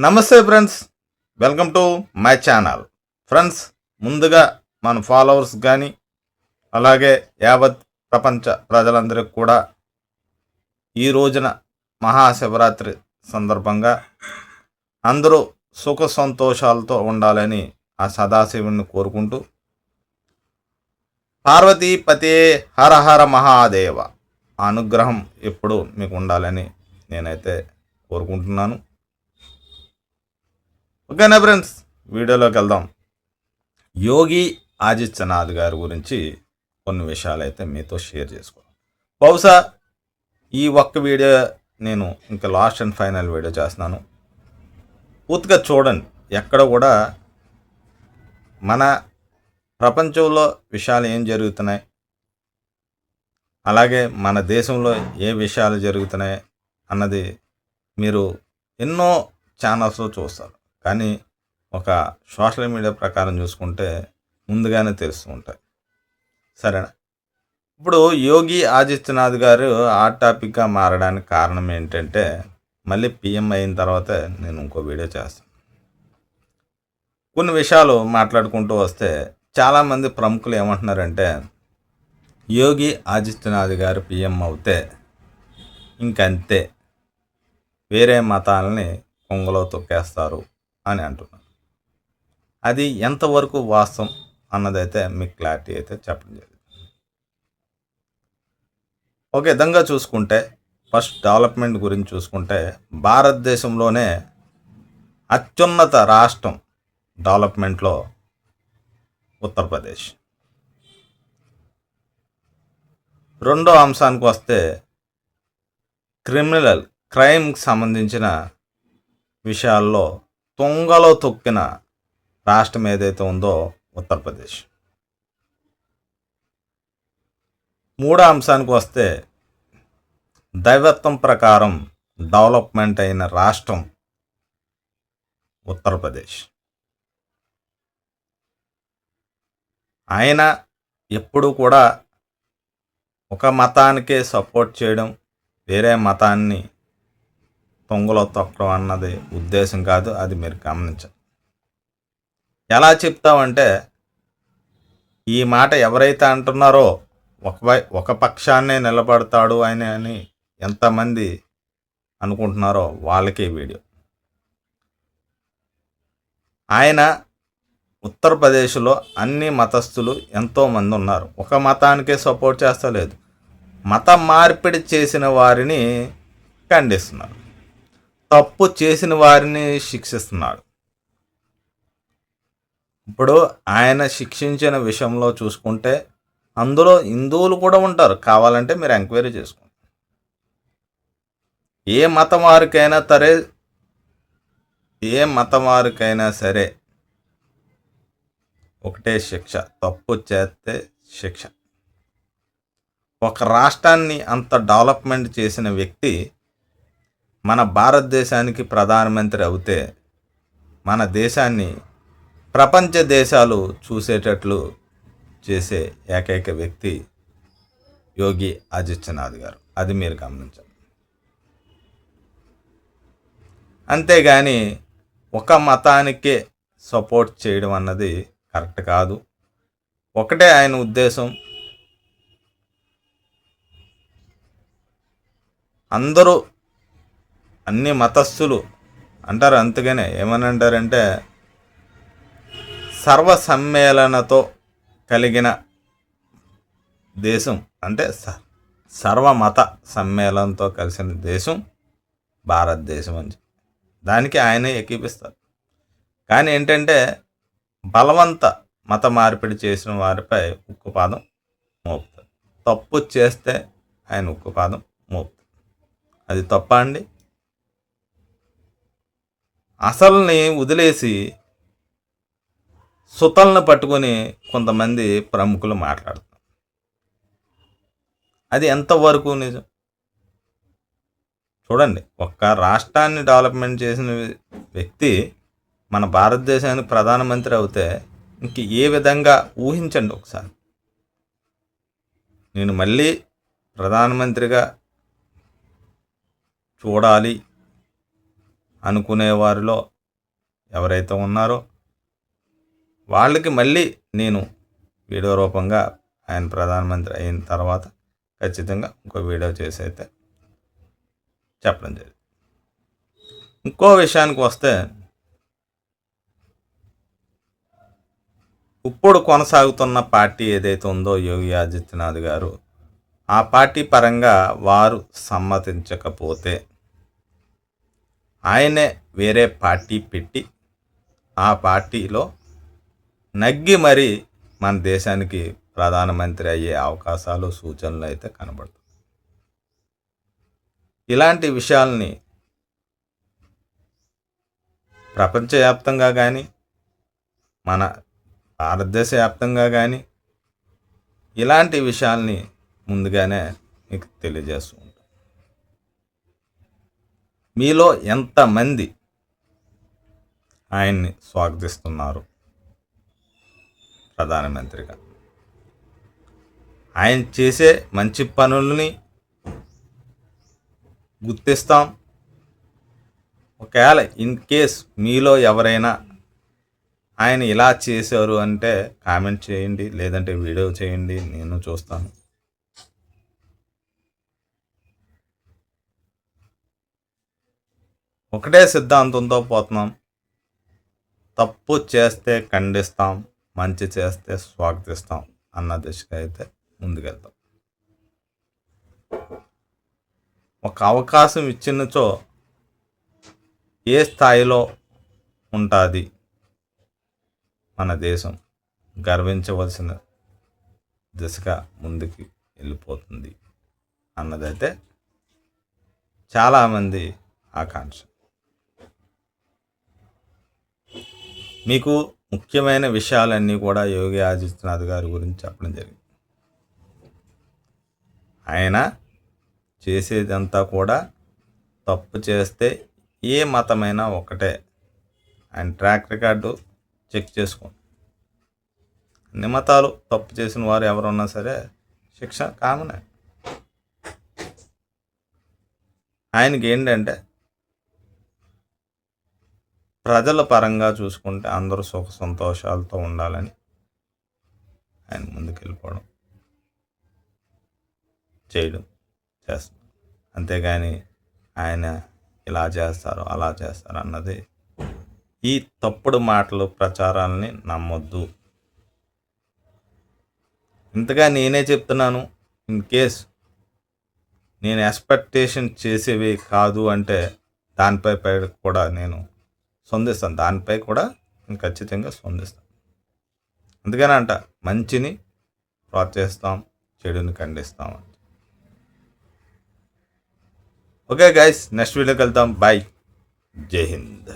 నమస్తే friends, welcome to my channel. Friends, ముందుగా మన ఫాలోవర్స్ కానీ అలాగే యావత్ ప్రపంచ ప్రజలందరికీ కూడా ఈ రోజున మహాశివరాత్రి సందర్భంగా అందరూ సుఖ సంతోషాలతో ఉండాలని ఆ సదాశివుని కోరుకుంటూ, పార్వతీపతే హర హర మహాదేవ అనుగ్రహం ఎప్పుడు మీకు ఉండాలని నేనైతే కోరుకుంటున్నాను. ఓకేనా ఫ్రెండ్స్, వీడియోలోకి వెళ్దాం. యోగి ఆదిత్యనాథ్ గారి గురించి కొన్ని విషయాలు అయితే మీతో షేర్ చేసుకోవాలి. బహుశా ఈ ఒక్క వీడియో నేను ఇంకా లాస్ట్ అండ్ ఫైనల్ వీడియో చేస్తున్నాను. పూర్తిగా చూడండి. ఎక్కడ కూడా మన ప్రపంచంలో విషయాలు ఏం జరుగుతున్నాయి, అలాగే మన దేశంలో ఏ విషయాలు జరుగుతున్నాయి అన్నది మీరు ఎన్నో ఛానల్స్లో చూస్తారు. కానీ ఒక సోషల్ మీడియా ప్రకారం చూసుకుంటే ముందుగానే తెలుస్తూ ఉంటాయి. సరేనా? ఇప్పుడు యోగి ఆదిత్యనాథ్ గారు ఆ టాపిక్గా మారడానికి కారణం ఏంటంటే, మళ్ళీ పిఎం అయిన తర్వాత నేను ఇంకో వీడియో చేస్తాను. కొన్ని విషయాలు మాట్లాడుకుంటూ వస్తే చాలామంది ప్రముఖులు ఏమంటున్నారంటే, యోగి ఆదిత్యనాథ్ గారు పిఎం అవుతే ఇంకంతే, వేరే మతాలని కొంగలో తొక్కేస్తారు అని అంటున్నారు. అది ఎంతవరకు వాస్తవం అన్నదైతే మీకు క్లారిటీ అయితే చెప్పడం జరిగింది. ఒక విధంగా చూసుకుంటే, ఫస్ట్ డెవలప్మెంట్ గురించి చూసుకుంటే, భారతదేశంలోనే అత్యున్నత రాష్ట్రం డెవలప్మెంట్లో ఉత్తరప్రదేశ్. రెండో అంశానికి వస్తే, క్రైమ్కి సంబంధించిన విషయాల్లో తొంగలో తొక్కిన రాష్ట్రం ఏదైతే ఉందో ఉత్తరప్రదేశ్. మూడో అంశానికి వస్తే, దైవత్వం ప్రకారం డెవలప్మెంట్ అయిన రాష్ట్రం ఉత్తరప్రదేశ్. ఆయన ఎప్పుడు కూడా ఒక మతానికే సపోర్ట్ చేయడం, వేరే మతాన్ని తొంగలో తొక్కడం అన్నది ఉద్దేశం కాదు. అది మీరు గమనించాలి. ఎలా చెప్తామంటే, ఈ మాట ఎవరైతే అంటున్నారో ఒక పక్షాన్నే నిలబడతాడు అని ఎంతమంది అనుకుంటున్నారో వాళ్ళకే వీడియో. ఆయన ఉత్తరప్రదేశ్లో అన్ని మతస్థులు ఎంతోమంది ఉన్నారు. ఒక మతానికే సపోర్ట్ చేస్తలేదు, మత మార్పిడి చేసిన వారిని ఖండిస్తున్నారు, తప్పు చేసిన వారిని శిక్షిస్తున్నాడు. ఇప్పుడు ఆయన శిక్షించిన విషయంలో చూసుకుంటే అందులో హిందువులు కూడా ఉంటారు. కావాలంటే మీరు ఎంక్వైరీ చేసుకోండి. ఏ మతం వారికైనా సరే ఒకటే శిక్ష, తప్పు చేస్తే శిక్ష. ఒక రాష్ట్రాన్ని అంత డెవలప్మెంట్ చేసిన వ్యక్తి మన భారతదేశానికి ప్రధానమంత్రి అవుతే, మన దేశాన్ని ప్రపంచ దేశాలు చూసేటట్లు చేసే ఏకైక వ్యక్తి యోగి ఆదిత్యనాథ్ గారు. అది మీరు గమనించాలి. అంతేగాని ఒక మతానికే సపోర్ట్ చేయడం అన్నది కరెక్ట్ కాదు. ఒకటే ఆయన ఉద్దేశం, అందరూ అన్ని మతస్థులు అంటారు. అంతగానే ఏమని అంటారంటే, సర్వ సమ్మేళనతో కలిగిన దేశం అంటే సర్వమత సమ్మేళనంతో కలిసిన దేశం భారతదేశం అని దానికి ఆయనే ఏకీపిస్తారు. కానీ ఏంటంటే, బలవంత మత మార్పిడి చేసిన వారిపై ఉక్కుపాదం మోపుతారు. తప్పు చేస్తే ఆయన ఉక్కుపాదం మోపుతారు. అది తప్ప అండి? అసలుని వదిలేసి సుతలను పట్టుకొని కొంతమంది ప్రముఖులు మాట్లాడుతున్నారు. అది ఎంతవరకు నిజం చూడండి. ఒక్క రాష్ట్రాన్ని డెవలప్మెంట్ చేసిన వ్యక్తి మన భారతదేశానికి ప్రధానమంత్రి అవుతే ఇంక ఏ విధంగా ఊహించండి ఒకసారి. నేను మళ్ళీ ప్రధానమంత్రిగా చూడాలి అనుకునే వారిలో ఎవరైతే ఉన్నారో వాళ్ళకి మళ్ళీ నేను వీడియో రూపంగా ఆయన ప్రధానమంత్రి అయిన తర్వాత ఖచ్చితంగా ఇంకో వీడియో చేసి అయితే చెప్పడం జరిగింది. ఇంకో విషయానికి వస్తే, ఇప్పుడు కొనసాగుతున్న పార్టీ ఏదైతే ఉందో యోగి ఆదిత్యనాథ్ గారు, ఆ పార్టీ పరంగా వారు సమ్మతించకపోతే ఆయనే వేరే పార్టీ పెట్టి ఆ పార్టీలో నగ్గి మరి మన దేశానికి ప్రధానమంత్రి అయ్యే అవకాశాలు, సూచనలు అయితే కనబడుతుంది. ఇలాంటి విషయాల్ని ప్రపంచవ్యాప్తంగా కానీ మన భారతదేశ వ్యాప్తంగా కానీ ఇలాంటి విషయాల్ని ముందుగానే మీకు తెలియజేస్తూ ఉంటాం. మీలో ఎంతమంది ఆయన్ని స్వాగతిస్తున్నారు ప్రధానమంత్రిగా? ఆయన చేసే మంచి పనుల్ని గుర్తిస్తాం. ఒకవేళ ఇన్ కేస్ మీలో ఎవరైనా ఆయన ఇలా చేశారు అంటే కామెంట్ చేయండి, లేదంటే వీడియో చేయండి, నేను చూస్తాను. ఒకటే సిద్ధాంతంతో పోతున్నాం. తప్పు చేస్తే ఖండిస్తాం, మంచి చేస్తే స్వాగతిస్తాం అన్న దిశగా అయితే ముందుకెళ్తాం. ఒక అవకాశం ఇచ్చినచో ఏ స్థాయిలో ఉంటుంది మన దేశం, గర్వించవలసిన దిశగా ముందుకు వెళ్ళిపోతుంది అన్నదైతే చాలామంది ఆకాంక్ష. మీకు ముఖ్యమైన విషయాలన్నీ కూడా యోగి ఆదిత్యనాథ్ గారి గురించి చెప్పడం జరిగింది. ఆయన చేసేదంతా కూడా తప్పు చేస్తే ఏ మతమైనా ఒకటే. ఆయన ట్రాక్ రికార్డు చెక్ చేసుకోండి. అన్ని మతాలు తప్పు చేసిన వారు ఎవరున్నా సరే శిక్ష కామనే. ఆయనకి ఏంటంటే ప్రజల పరంగా చూసుకుంటే అందరూ సుఖ సంతోషాలతో ఉండాలని ఆయన ముందుకెళ్ళిపోవడం, చేయడం చేస్తారు. అంతేగాని ఆయన ఇలా చేస్తారు అలా చేస్తారు అన్నది, ఈ తప్పుడు మాటలు ప్రచారాలని నమ్మొద్దు. ఇంతగా నేనే చెప్తున్నాను. ఇన్ కేస్ నేను ఎక్స్పెక్టేషన్ చేసేవి కాదు అంటే దానిపై కూడా నేను స్పందిస్తాను. దానిపై కూడా నేను ఖచ్చితంగా స్పందిస్తాను. అందుకని అంట, మంచిని ప్రోత్సహిస్తాం, చెడుని ఖండిస్తాం. ఓకే గైస్, నెక్స్ట్ వీడియోకి వెళ్తాం. బాయ్, జై హింద్.